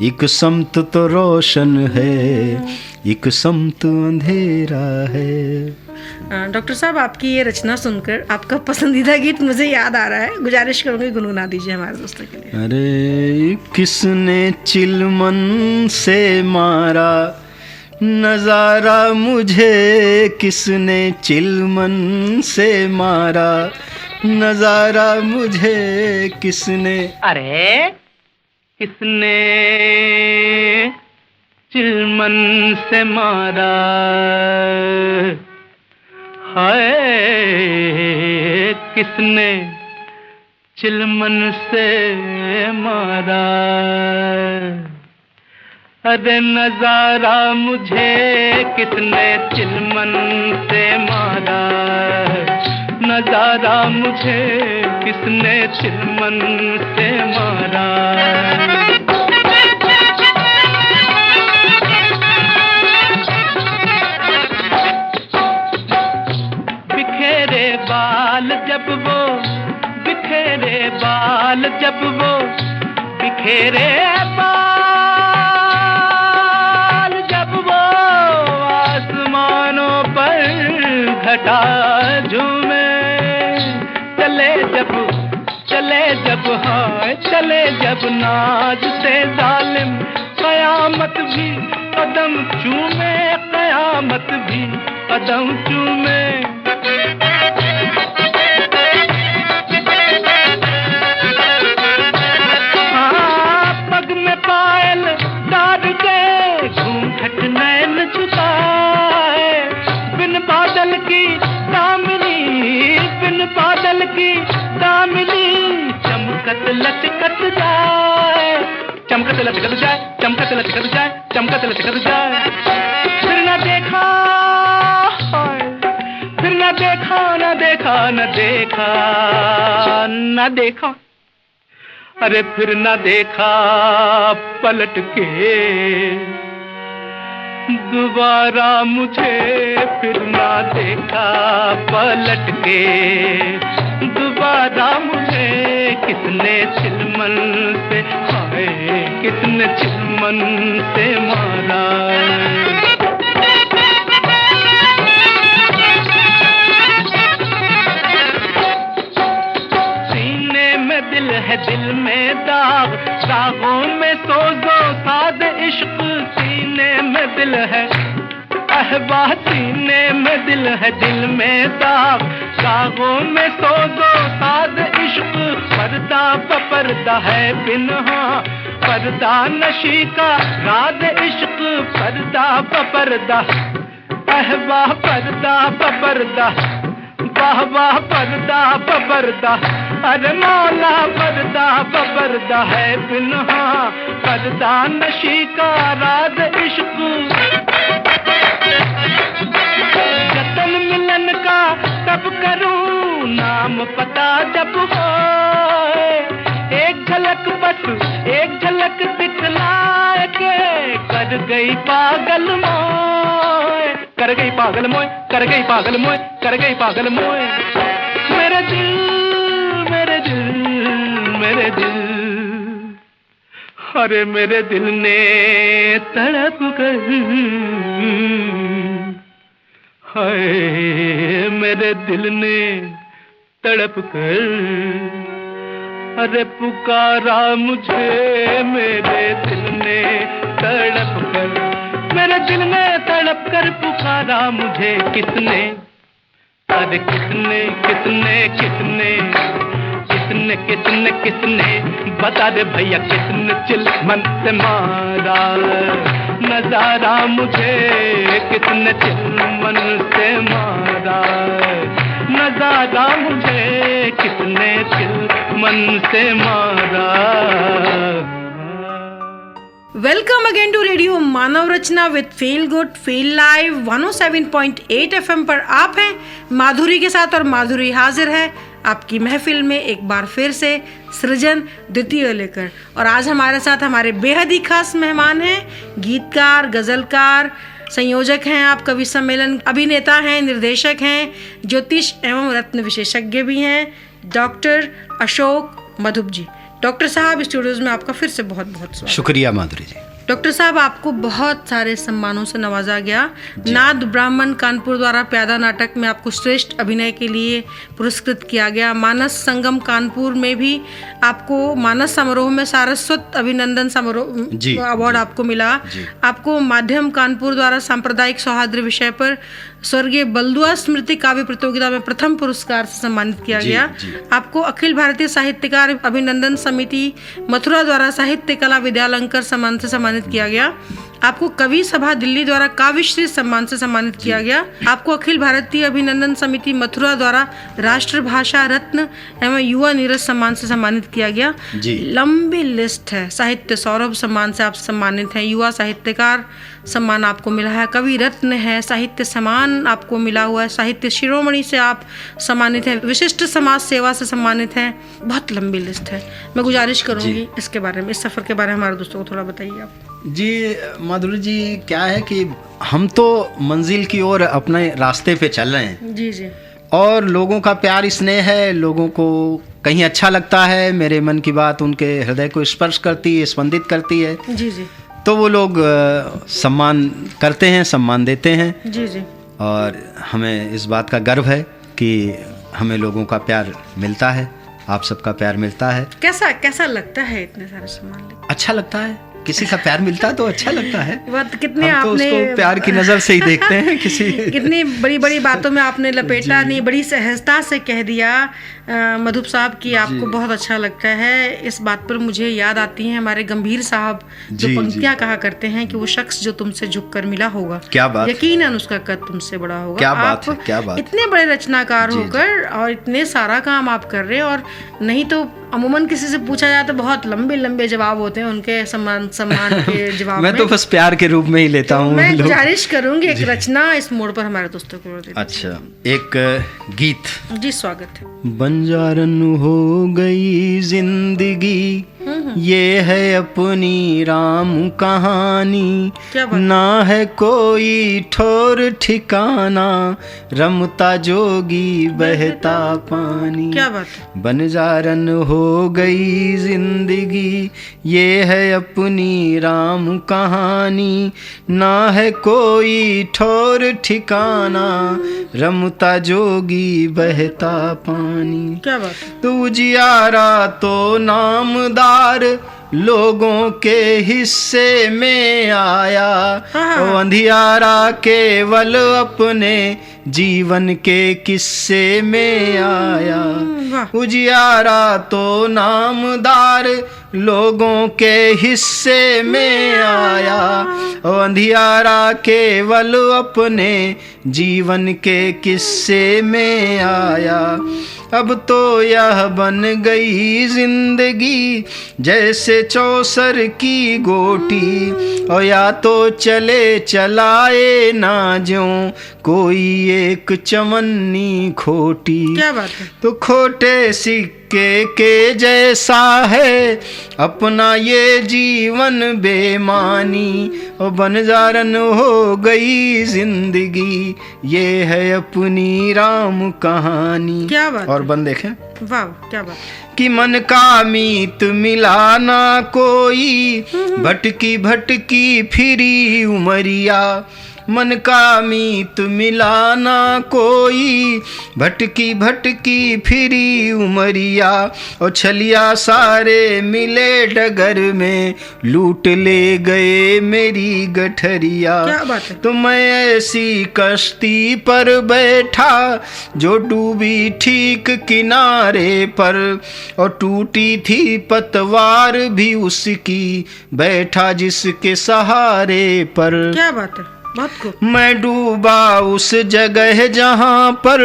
C: एक समत तो रोशन है, एक समत अंधेरा है।
A: डॉक्टर साहब, आपकी ये रचना सुनकर आपका पसंदीदा गीत मुझे याद आ रहा है, गुजारिश करूंगी गुनगुना दीजिए हमारे दोस्तों के लिए।
C: अरे किसने चिलमन से मारा नजारा मुझे, किसने चिलमन से मारा नजारा मुझे, किसने।
D: अरे
B: किसने चिलमन से मारा, हाय किसने चिलमन से मारा। अरे नजारा मुझे किसने चिलमन से मारा, नजारा मुझे किसने चिलमन से मारा। बिखेरे बाल जब वो, बिखेरे बाल जब वो, बिखेरे बाल जब वो आसमानों पर घटा झूमे। चले जब हाय चले जब नाज से जालिम, कयामत भी कदम चूमे, कयामत भी कदम चूमे। पग में पायल डाल के घूंघट नैन झुकाए, बिन बादल की दामिनी, बिन बादल की दामिनी चमकत लचकत जाए, चमकत लचकत जाए, चमकत लचकत जाए, चमकत लचकत जाए। फिर न देखा, फिर न देखा, न देखा, न देखा, न देखा, अरे फिर न देखा पलट के दोबारा मुझे, फिर न देखा पलट के दोबारा मुझे। किसने चिलमन से, हाय किसने चिलमन से मारा। दिल है दिल में दाग, दागों में सोजो साद इश्क। सीने में दिल है अहबा, सीने में दिल है, दिल में दाग, दागों में सोजो साद इश्क। पर्दा पर्दा है बिन्हा, पर्दा नशी का राज इश्क। पर्दा पर्दा अहबा, पर्दा पर्दा, वाह वाह पर्दा पर्दा, अरे मौला पर्दा पर्दा है बिन्हा। पर्दा नशी का राज इश्क। जतन मिलन का तब करूं, नाम पता जब हो। एक झलक बस, एक झलक दिखलाए के कर गई पागल मोय, कर गई पागल मोय, कर गई पागल मोय, कर गई पागल मोय। मेरे दिल, मेरे दिल, मेरे दिल, अरे मेरे दिल ने तड़प कर, हाय मेरे दिल ने तड़प कर, अरे पुकारा मुझे मेरे दिल ने तड़प कर। मेरे दिल ने तड़प कर पुकारा मुझे किसने, अरे किसने किसने किसने किसने किसने किसने बता दे भैया किसने चिलमन से मारा। नजारा मुझे किसने चिलमन से मारा। नजारा मुझे किसने चिलमन से मारा।
A: Welcome again to radio Manav Rachna with feel good feel live 107.8 FM पर आप हैं माधुरी के साथ और माधुरी हाजिर है आपकी महफिल में एक बार फिर से सृजन द्वितीय लेकर। और आज हमारे साथ हमारे बेहद ही खास मेहमान हैं, गीतकार, गजलकार, संयोजक हैं आप कवि सम्मेलन, अभिनेता हैं, निर्देशक हैं, ज्योतिष एवं रत्न विशेषज्ञ भी हैं, डॉक्टर अशोक मधुप जी। डॉक्टर साहब स्टूडियोज में आपका फिर से बहुत बहुत स्वागत।
C: शुक्रिया माधुरी जी।
A: डॉक्टर साहब आपको बहुत सारे सम्मानों से नवाजा गया। नाद ब्राह्मण कानपुर द्वारा प्यादा नाटक में आपको श्रेष्ठ अभिनय के लिए पुरस्कृत किया गया। मानस संगम कानपुर में भी आपको मानस समारोह में सारस्वत अभिनंदन समारोह अवार्ड आपको मिला। आपको माध्यम कानपुर द्वारा सांप्रदायिक सौहार्द विषय पर स्वर्गीय बलदुआ स्मृति काव्य प्रतियोगिता में प्रथम पुरस्कार से सम्मानित किया
C: जी,
A: गया।
C: जी।
A: आपको अखिल भारतीय साहित्यकार अभिनंदन समिति मथुरा द्वारा साहित्य कला विद्यालंकर सम्मान से सम्मानित किया गया। आपको कवि सभा दिल्ली द्वारा काव्यश्री सम्मान से सम्मानित किया गया। आपको अखिल भारतीय अभिनंदन समिति मथुरा द्वारा राष्ट्रभाषा रत्न एवं युवा नीरज सम्मान से सम्मानित किया गया।
C: जी।
A: लंबी लिस्ट है। साहित्य सौरभ सम्मान से आप सम्मानित हैं। युवा साहित्यकार सम्मान आपको मिला है। कवि रत्न है। साहित्य सम्मान आपको मिला हुआ है। साहित्य शिरोमणि से आप सम्मानित हैं। विशिष्ट समाज सेवा से सम्मानित हैं। बहुत लंबी लिस्ट है। मैं गुजारिश करूंगी इसके बारे में, इस सफर के बारे में हमारे दोस्तों को थोड़ा बताइए आप।
C: जी माधुरी जी, क्या है कि हम तो मंजिल की ओर अपने रास्ते पे चल रहे हैं
A: जी जी।
C: और लोगों का प्यार स्नेह है, लोगों को कहीं अच्छा लगता है, मेरे मन की बात उनके हृदय को स्पर्श करती है, स्पंदित करती है,
A: जी जी
C: तो वो लोग सम्मान करते हैं, सम्मान देते हैं।
A: जी जी।
C: और हमें इस बात का गर्व है कि हमें लोगों का प्यार मिलता है, आप सबका प्यार मिलता है।
A: कैसा लगता है इतने सारे सम्मान लेके?
C: अच्छा लगता है, किसी का प्यार मिलता है तो अच्छा लगता है।
A: बात कितने
C: हम तो
A: आपने
C: उसको प्यार की नज़र से ही देखते हैं। किसी
A: कितनी बड़ी बड़ी बातों में आपने लपेटा नहीं, बड़ी सहजता से कह दिया मधुप साहब कि आपको बहुत अच्छा लगता है। इस बात पर मुझे याद आती है हमारे गंभीर साहब जो
C: जी,
A: पंक्तियां कहा करते हैं कि वो शख्स जो तुमसे झुककर मिला होगा,
C: क्या बात,
A: यकीनन उसका कद तुमसे बड़ा होगा।
C: क्या बात
A: आप
C: है, क्या बात।
A: इतने बड़े रचनाकार
C: जी,
A: होकर और इतने सारा काम आप कर रहे हैं, और नहीं तो अमूमन किसी से पूछा जाए तो बहुत लंबे लंबे जवाब होते हैं उनके सम्मान के जवाब
C: मैं तो बस प्यार के रूप में ही लेता हूँ।
A: मैं गुजारिश करूंगी एक रचना इस मोड़ पर हमारे दोस्तों को दे।
C: अच्छा, एक गीत।
A: जी स्वागत है।
C: बंजारन हो गई जिंदगी, ये है अपनी राम कहानी,
A: क्या बात।
C: ना है कोई ठोर ठिकाना, रमता जोगी बहता पानी।
A: क्या बात है।
C: बंजारन हो गई जिंदगी, ये है अपनी राम कहानी, ना है कोई ठोर ठिकाना, रमता जोगी बहता पानी।
A: क्या बात है।
C: तो उजियारा तो नामदार लोगों के हिस्से में आया, ओ अंधियारा केवल अपने जीवन के किस्से में आया। उजियारा तो नामदार लोगों के हिस्से में आया, ओ अंधियारा केवल अपने जीवन के किस्से में आया। अब तो यह बन गई जिंदगी जैसे चौसर की गोटी, और या तो चले चलाए ना ज्यों कोई एक चवन्नी खोटी।
A: क्या बात है।
C: तो खोटे सिक्के के जैसा है अपना ये जीवन बेमानी, और बंजारन हो गई जिंदगी, ये है अपनी राम कहानी।
A: क्या बात।
C: और बन देखें,
A: वाह क्या बात।
C: कि मन का मीत मिला ना कोई, भटकी भटकी फिरी उमरिया, मन का मीत मिला ना कोई, भटकी भटकी फिरी उमरिया, और छलिया सारे मिले डगर में, लूट ले गए मेरी गठरिया।
A: क्या बात है।
C: तो मैं ऐसी कश्ती पर बैठा जो डूबी ठीक किनारे पर, और टूटी थी पतवार भी उसकी, बैठा जिसके सहारे पर।
A: क्या बात है। बहुत खूब।
C: मैं डूबा उस जगह जहाँ पर,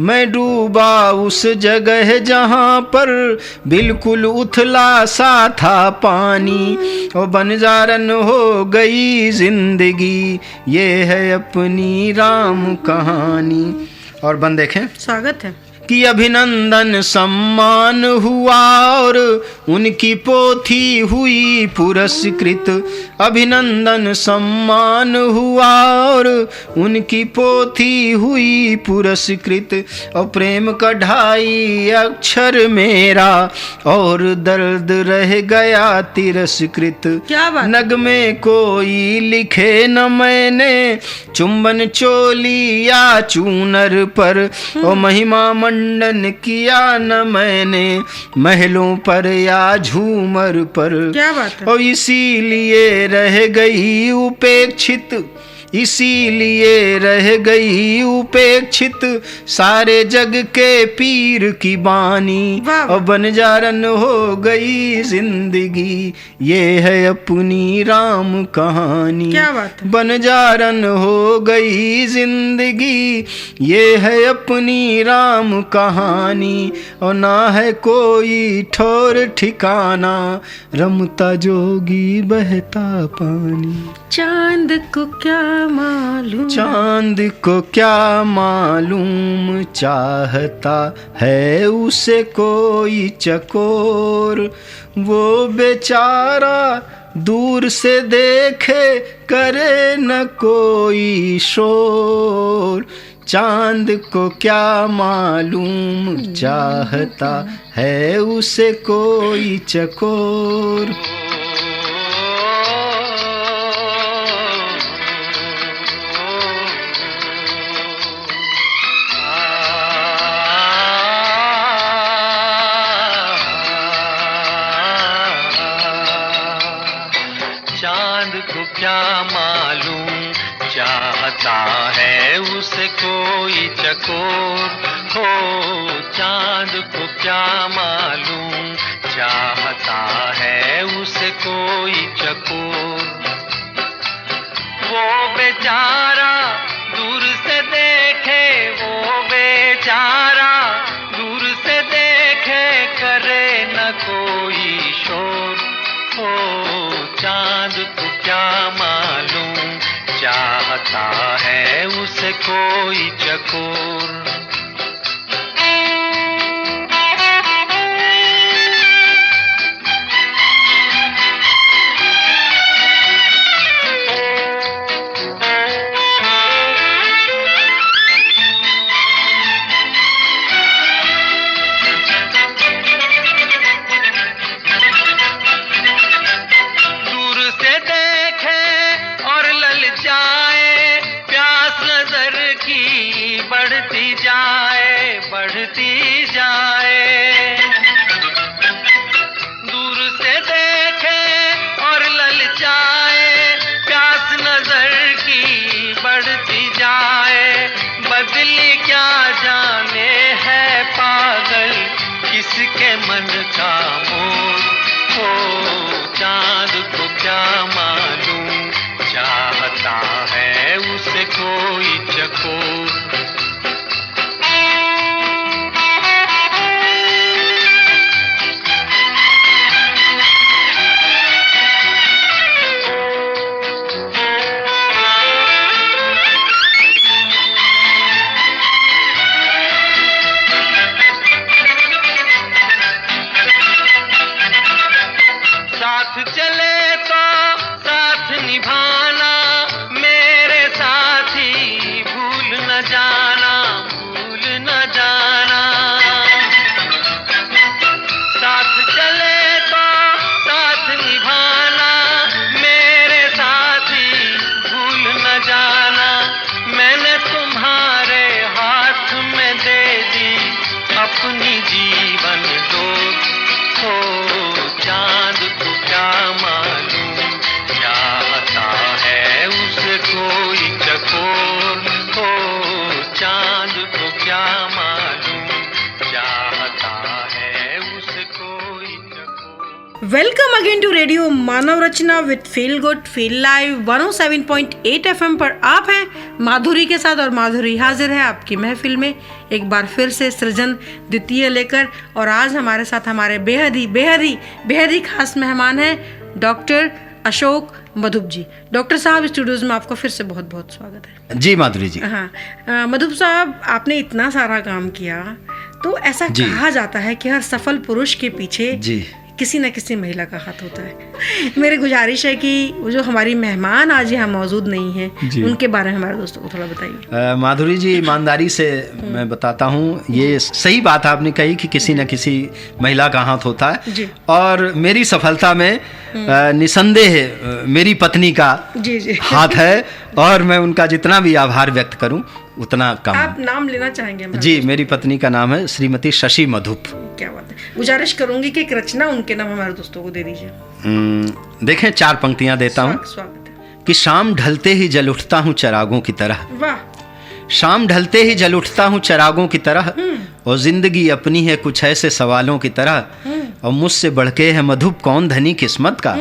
C: मैं डूबा उस जगह जहाँ पर बिल्कुल उथला सा था पानी, और बंजारन हो गई जिंदगी, ये है अपनी राम कहानी। और बन देखें,
A: स्वागत है।
C: कि अभिनंदन सम्मान हुआ और उनकी पोथी हुई पुरस्कृत, अभिनंदन सम्मान हुआ और उनकी पोथी हुई पुरस्कृत, और प्रेम कढ़ाई अक्षर मेरा और दर्द रह गया तिरस्कृत।
A: क्या बात।
C: नग में कोई लिखे न मैंने, चुंबन चोली या चूनर पर, और महिमा मंडन किया न मैंने, महलों पर या झूमर पर।
A: क्या बात है।
C: और इसीलिए रह गई उपेक्षित, इसीलिए रह गई उपेक्षित सारे जग के पीर की बानी।
A: वाह।
C: और बंजारन हो गई जिंदगी, ये है अपनी राम कहानी।
A: क्या बात है।
C: बंजारन हो गई जिंदगी, ये है अपनी राम कहानी। और ना है कोई ठौर ठिकाना, रमता जोगी बहता पानी।
A: चांद को क्या मालूम,
C: चांद को क्या मालूम, चाहता है उसे कोई चकोर। वो बेचारा दूर से देखे, करे न कोई शोर। चांद को क्या मालूम, चाहता है उसे कोई चकोर।
B: चांद को क्या मालूम, चाहता है उसे कोई चकोर। हो चांद को क्या मालूम, चाहता है उसे कोई चकोर। वो बेचारा दूर से देखे, वो बेचारा दूर से देखे, करे न कोई शोर। हो चांद को क्या मालूम, चाहता है उसे कोई चकोर। बढ़ती जाए, दूर से देखे और ललचाए, प्यास नजर की बढ़ती जाए। बदली क्या जाने है पागल, किसके मन का मोर। हो चांद को क्या मालूम, चाहता है उसे कोई चकोर। चले तो साथ निभाना, मेरे साथी भूल न जाना, भूल न जाना। साथ चले तो साथ निभाना, मेरे साथी भूल न जाना। मैंने तुम्हारे हाथ में दे दी अपनी जीवन डोर। हो चांद को क्या मालूम, चाहता है उसे कोई चकोर। हो चांद को क्या मालूम, चाहता है उसे कोई चकोर।
A: Welcome again to radio Manav Rachna with feel good feel live 107.8 FM पर आप हैं माधुरी के साथ, और माधुरी हाजिर है आपकी महफिल में एक बार फिर से सृजन द्वितीय लेकर। और आज हमारे साथ हमारे बेहद ही खास मेहमान हैं डॉक्टर अशोक मधुप जी। डॉक्टर साहब, स्टूडियोज में आपका फिर से बहुत बहुत स्वागत है।
C: जी माधुरी जी।
A: हाँ मधुप साहब, आपने इतना सारा काम किया, तो ऐसा कहा जाता है कि हर सफल पुरुष के पीछे जी किसी न किसी महिला का हाथ होता है। मेरी गुजारिश है कि वो जो हमारी मेहमान आज यहाँ मौजूद नहीं है, उनके बारे में हमारे दोस्तों को थोड़ा बताइए।
C: माधुरी जी, ईमानदारी से मैं बताता हूँ, ये सही बात आपने कही कि किसी न किसी महिला का हाथ होता है। और मेरी सफलता में निसंदेह मेरी पत्नी का हाथ है, और मैं उनका जितना भी आभार व्यक्त करूँ उतना कम।
A: आप नाम लेना चाहेंगे?
C: जी, मेरी पत्नी का नाम है श्रीमती शशि मधुप।
A: क्या बात है। गुजारिश करूंगी कि एक रचना उनके नाम हमारे दोस्तों को दे दीजिए।
C: देखें, 4 पंक्तियां देता हूँ।
A: स्वागत है।
C: कि शाम ढलते ही जल उठता हूँ चरागों की तरह।
A: वाह।
C: शाम ढलते ही जल उठता हूँ चरागों की तरह, और जिंदगी अपनी है कुछ ऐसे सवालों की तरह। और मुझसे बढ़के है मधुप कौन धनी किस्मत का,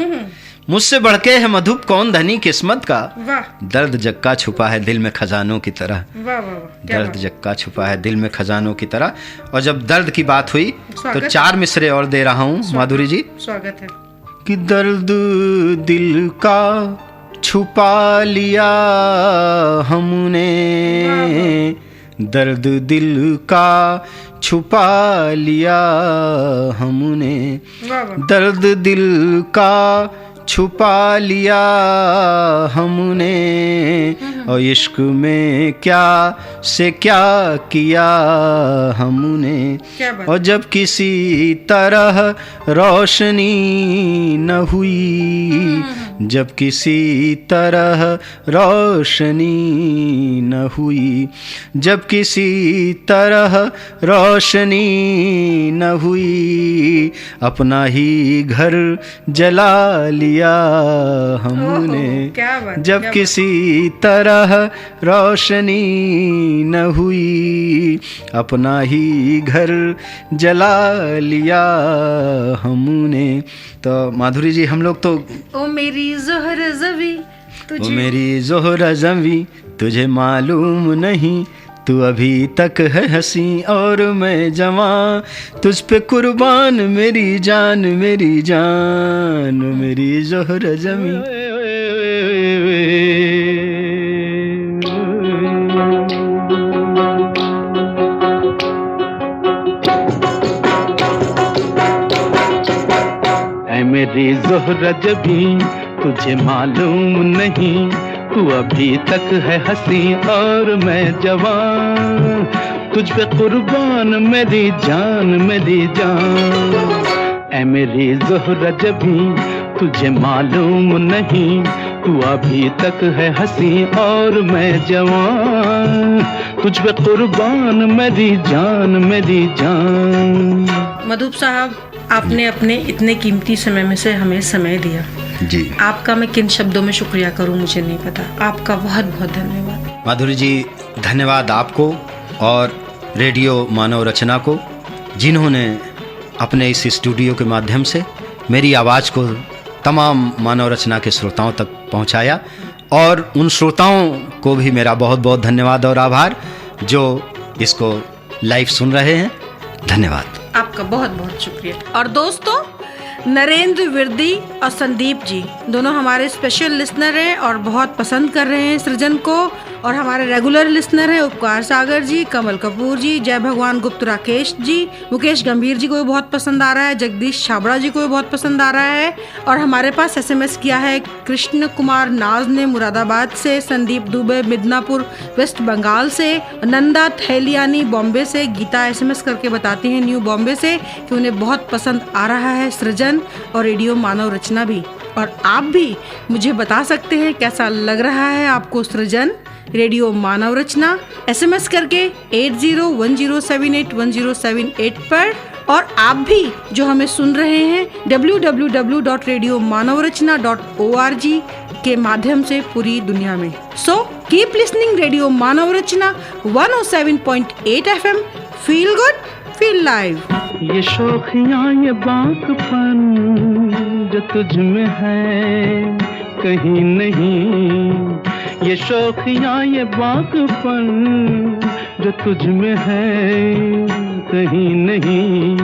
C: मुझसे बढ़के है मधुप कौन धनी किस्मत का।
A: वाह
C: दर्द जक्का छुपा है दिल में खजानों की तरह।
A: वाह वाह, क्या
C: दर्द
A: बात।
C: जक्का छुपा है दिल में खजानों की तरह। और जब दर्द की बात हुई तो
A: स्वागत।
C: 4 मिसरे और दे रहा हूँ माधुरी जी।
A: स्वागत है।
C: कि दर्द दिल का छुपा लिया हमने, दर्द दिल का छुपा लिया हमने,
A: वाह वाह।
C: दर्द दिल का छुपा लिया हमने। और इश्क में क्या से क्या किया हमने।
A: क्या बात।
C: और जब किसी तरह रोशनी न हुई, जब किसी तरह रोशनी न हुई, जब किसी तरह रोशनी न हुई, अपना ही घर जला लिया हमने।
A: ओहो, क्या बात,
C: जब
A: क्या
C: किसी तरह रोशनी न हुई, अपना ही घर जला लिया हमने। तो माधुरी जी हम लोग तो
A: ओ मेरी ज़ोहर ज़वी
C: वो
A: तुझे।
C: मेरी ज़ोहरा ज़वी तुझे मालूम नहीं, तू अभी तक है हंसी और मैं जवां, तुझ पे कुर्बान मेरी जान, मेरी जान, मेरी ज़ोहरा ज़वी।
B: ऐ मेरी ज़ोहरा ज़बी तुझे मालूम नहीं, तू अभी तक है हंसी और मैं जवान, तुझ पे कुर्बान मेरी जान, मेरी जान। ऐ मेरी ज़ोहरा ज़बी तुझे मालूम नहीं, तू अभी तक है हंसी और मैं जवान, तुझ पे कुर्बान मेरी जान, मेरी जान।
A: मधुप साहब, आपने अपने इतने कीमती समय में से हमें समय दिया।
C: जी
A: आपका मैं किन शब्दों में शुक्रिया करूं मुझे नहीं पता। आपका बहुत बहुत धन्यवाद।
C: माधुरी जी, धन्यवाद आपको और रेडियो मानव रचना को, जिन्होंने अपने इस स्टूडियो के माध्यम से मेरी आवाज़ को तमाम मानव रचना के श्रोताओं तक पहुंचाया। और उन श्रोताओं को भी मेरा बहुत बहुत धन्यवाद और आभार जो इसको लाइव सुन रहे हैं। धन्यवाद
A: आपका बहुत बहुत शुक्रिया। और दोस्तों, नरेंद्र विरदी और संदीप जी दोनों हमारे स्पेशल लिसनर हैं और बहुत पसंद कर रहे हैं सृजन को। और हमारे रेगुलर लिसनर हैं उपकार सागर जी, कमल कपूर जी, जय भगवान गुप्त राकेश जी, मुकेश गंभीर जी को भी बहुत पसंद आ रहा है, जगदीश छाबड़ा जी को भी बहुत पसंद आ रहा है। और हमारे पास SMS किया है कृष्ण कुमार नाज ने मुरादाबाद से, संदीप दुबे मिदनापुर वेस्ट बंगाल से, नंदा थैलियानी बॉम्बे से। गीता SMS करके बताती हैं न्यू बॉम्बे से कि उन्हें बहुत पसंद आ रहा है सृजन और रेडियो मानव रचना भी। और आप भी मुझे बता सकते हैं कैसा लग रहा है आपको सृजन रेडियो मानव रचना SMS करके 8010781078 पर। और आप भी जो हमें सुन रहे हैं www.radiomanavRachna.org के माध्यम से पूरी दुनिया में। So keep listening radio Manav रचना 107.8 FM। Feel good, feel live.
B: ये शोखियाँ ये बांकपन जो तुझ में है कहीं नहीं, ये शोखियाँ ये बांकपन जो तुझ में है कहीं नहीं,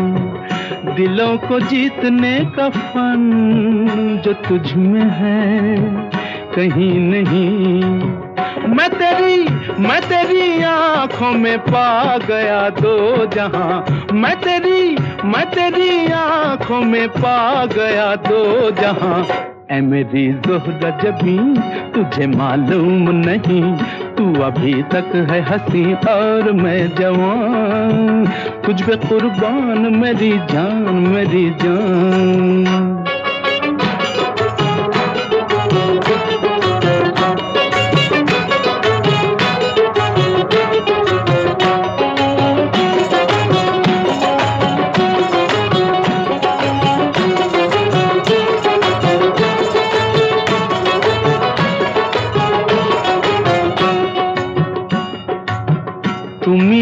B: दिलों को जीतने का फन जो तुझ में है कहीं नहीं। मैं तेरी आँखों में पा गया दो जहां, मैं तेरी आँखों में पा गया दो जहां। ऐ मेरी ज़ोहरा ज़बी तुझे मालूम नहीं, तू अभी तक है हंसी और मैं जवान, तुझ पे कुर्बान मेरी जान, मेरी जान।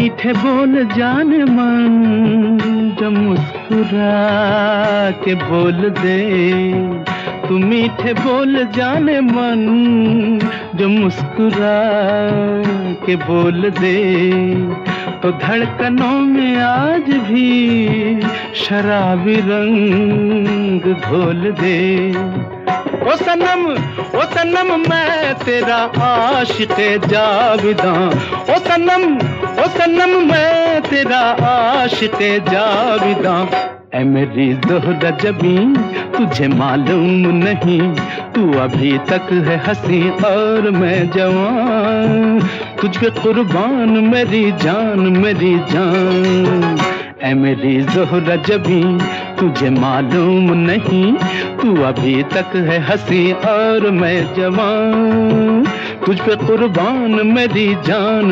B: मीठे बोल जाने मन जो मुस्कुरा के बोल दे, तू मीठे बोल जाने मन जो मुस्कुरा के बोल दे, तो धड़कनों में आज भी शराबी रंग घोल दे। ओ सनम मैं तेरा आशिक़े जाविदां, ओ सनम मैं तेरा आशिक़े जाविदां। ऐ मेरी ज़ोहरा जबी तुझे मालूम नहीं, तू अभी तक है हंसी और मैं जवान, तुझ पे कुर्बान मेरी जान। ऐ मेरी ज़ोहरा जबी तुझे मालूम नहीं, तू अभी तक है हंसी और मैं जवान, तुझ पे कुर्बान मेरी जान।